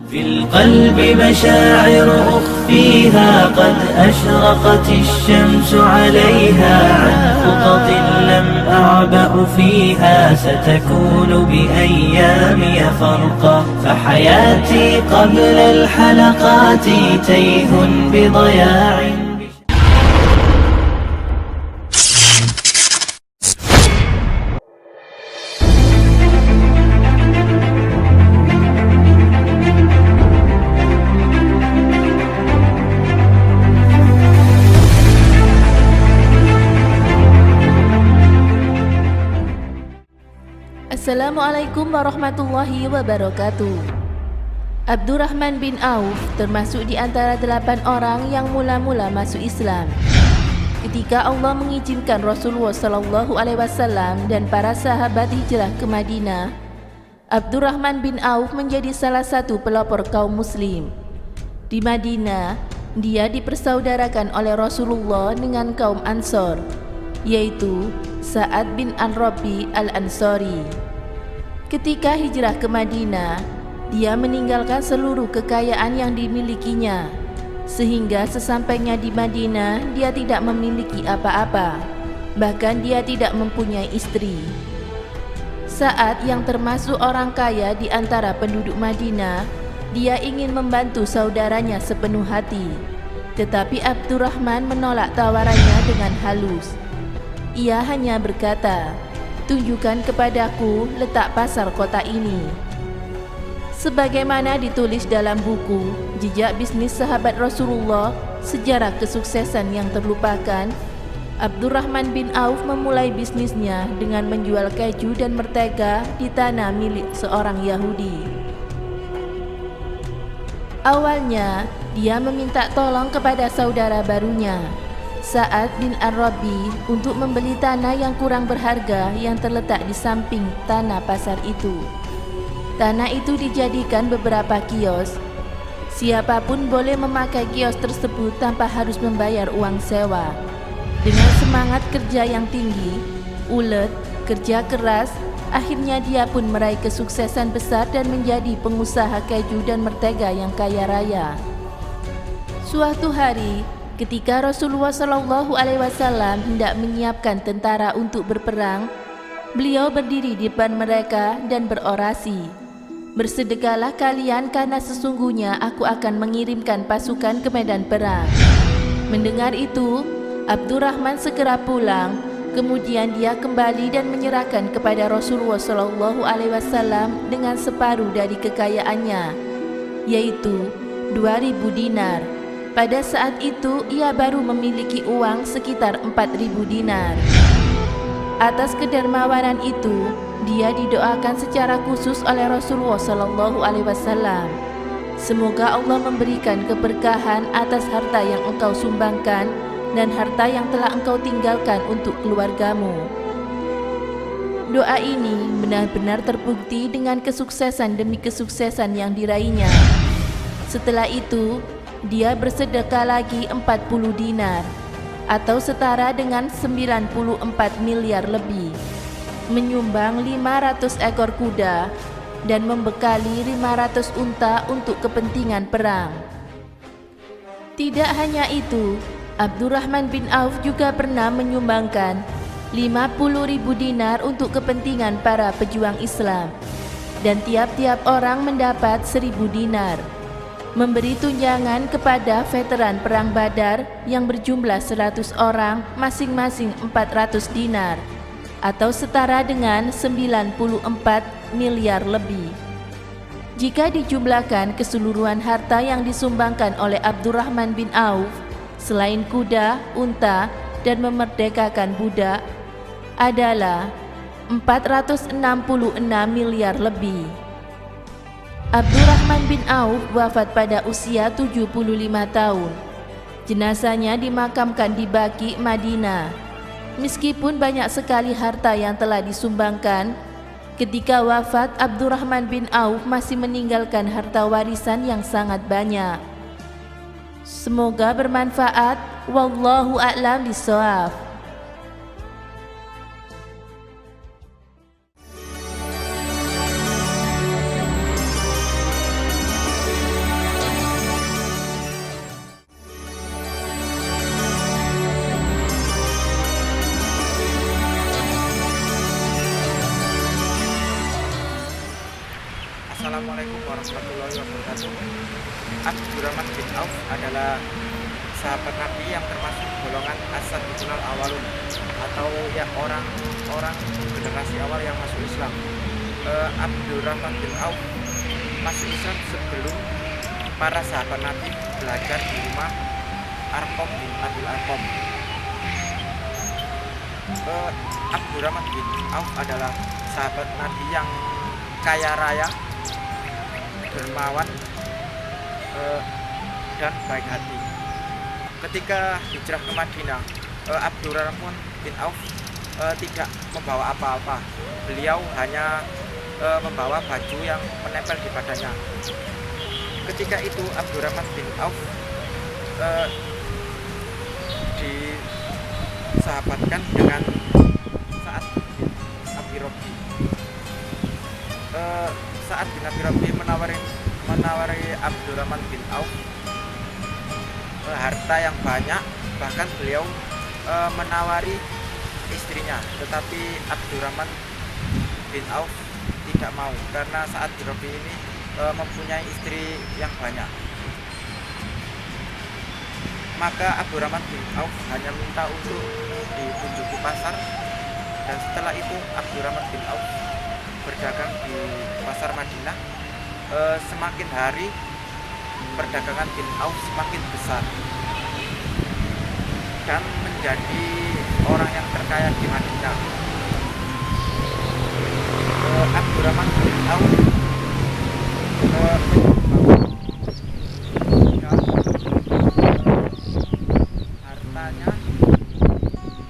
في القلب مشاعر أخفيها قد أشرقت الشمس عليها عن خطط لم أعبأ فيها ستكون بأيامي فرقا فحياتي قبل الحلقات تيه بضياع. Assalamualaikum warahmatullahi wabarakatuh. Abdurrahman bin Auf termasuk di antara 8 orang yang mula-mula masuk Islam. Ketika Allah mengizinkan Rasulullah SAW dan para sahabat hijrah ke Madinah, Abdurrahman bin Auf menjadi salah satu pelopor kaum muslim. Di Madinah, dia dipersaudarakan oleh Rasulullah dengan kaum Ansor, yaitu Sa'ad bin Al-Rabi Al-Ansari. Ketika hijrah ke Madinah, dia meninggalkan seluruh kekayaan yang dimilikinya, sehingga sesampainya di Madinah dia tidak memiliki apa-apa, bahkan dia tidak mempunyai istri. Saat yang termasuk orang kaya di antara penduduk Madinah, dia ingin membantu saudaranya sepenuh hati, tetapi Abdurrahman menolak tawarannya dengan halus. Ia hanya berkata, "Tunjukkan kepadaku letak pasar kota ini." Sebagaimana ditulis dalam buku Jejak Bisnis Sahabat Rasulullah, Sejarah Kesuksesan yang Terlupakan, Abdurrahman bin Auf memulai bisnisnya dengan menjual keju dan mentega di tanah milik seorang Yahudi. Awalnya, dia meminta tolong kepada saudara barunya, Sa'ad bin Al-Rabi, untuk membeli tanah yang kurang berharga yang terletak di samping tanah pasar itu. Tanah itu dijadikan beberapa kios. Siapapun boleh memakai kios tersebut tanpa harus membayar uang sewa. Dengan semangat kerja yang tinggi, ulet, kerja keras, akhirnya dia pun meraih kesuksesan besar dan menjadi pengusaha keju dan mentega yang kaya raya. Suatu hari, ketika Rasulullah SAW hendak menyiapkan tentara untuk berperang, beliau berdiri di depan mereka dan berorasi, "Bersedekahlah kalian karena sesungguhnya aku akan mengirimkan pasukan ke medan perang." Mendengar itu, Abdurrahman segera pulang, kemudian dia kembali dan menyerahkan kepada Rasulullah SAW dengan separuh dari kekayaannya, yaitu 2.000 dinar. Pada saat itu ia baru memiliki uang sekitar 4.000 dinar. Atas kedermawanan itu, dia didoakan secara khusus oleh Rasulullah SAW. "Semoga Allah memberikan keberkahan atas harta yang engkau sumbangkan dan harta yang telah engkau tinggalkan untuk keluargamu." Doa ini benar-benar terbukti dengan kesuksesan demi kesuksesan yang diraihnya. Setelah itu, dia bersedekah lagi 40 dinar atau setara dengan 94 miliar lebih, menyumbang 500 ekor kuda dan membekali 500 unta untuk kepentingan perang. Tidak hanya itu, Abdurrahman bin Auf juga pernah menyumbangkan 50.000 dinar untuk kepentingan para pejuang Islam, dan tiap-tiap orang mendapat 1.000 dinar. Memberi tunjangan kepada veteran perang Badar yang berjumlah 100 orang masing-masing 400 dinar atau setara dengan 94 miliar lebih. Jika dijumlahkan keseluruhan harta yang disumbangkan oleh Abdurrahman bin Auf, selain kuda, unta, dan memerdekakan budak, adalah 466 miliar lebih. Abdurrahman bin Auf wafat pada usia 75 tahun. Jenazahnya dimakamkan di Baqi, Madinah. Meskipun banyak sekali harta yang telah disumbangkan, ketika wafat Abdurrahman bin Auf masih meninggalkan harta warisan yang sangat banyak. Semoga bermanfaat. Wallahu a'lam bishawab. warahmatullahi wabarakatuh. Abdurrahman bin Auf adalah sahabat Nabi yang termasuk golongan as-sabiqunal awalun, atau ya orang-orang generasi awal yang masuk Islam. Abdurrahman bin Auf masuk Islam sebelum para sahabat Nabi belajar di rumah Arqam bin Abil Arqam. Abdurrahman bin Auf adalah sahabat Nabi yang kaya raya, dermawan, dan baik hati. Ketika hijrah ke Madinah, Abdurrahman bin Auf tidak membawa apa-apa. Beliau hanya membawa baju yang menempel di badannya. Ketika itu Abdurrahman bin Auf disahabatkan dengan Sa'ad bin Abi Rabi. Sa'ad bin Abi Rabi menawari Abdurrahman bin Auf harta yang banyak, bahkan beliau menawari istrinya, tetapi Abdurrahman bin Auf tidak mau karena Sa'ad bin Rabi ini mempunyai istri yang banyak. Maka Abdurrahman bin Auf hanya minta untuk ditunjuk ke pasar, dan setelah itu Abdurrahman bin Auf berdagang di pasar Madinah. Semakin hari perdagangan bin Auf semakin besar dan menjadi orang yang terkaya di Madinah. Abdurrahman bin Auf hartanya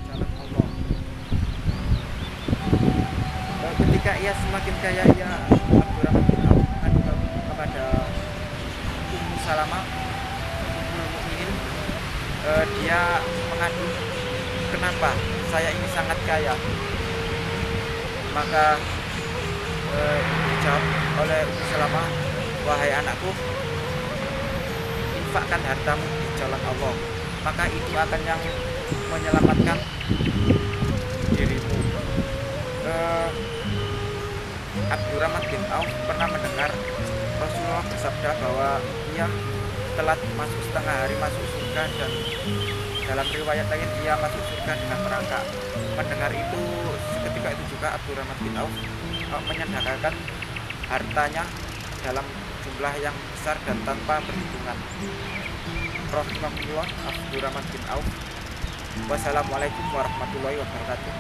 jalan Allah. Ketika ia semakin kaya, Abdurrahman bin Auf mengadu kepada Ummu Salamah, Ummul Mukminin. Dia mengadu, kenapa saya ini sangat kaya? Maka dijawab oleh Ummu Salamah, wahai anakku, infakkan hartamu di jalan Allah, maka itu akan yang menyelamatkan dirimu. Abdurrahman bin Auf pernah mendengar Rasulullah bersabda bahwa ia telah masuk setengah hari masuk surga, dan dalam riwayat lain ia masuk surga dengan merangkak. Mendengar itu, seketika itu juga Abdurrahman bin Auf menyandarkan hartanya dalam jumlah yang besar dan tanpa perhitungan. Rahimahullah Abdurrahman bin Auf. Wassalamualaikum warahmatullahi wabarakatuh.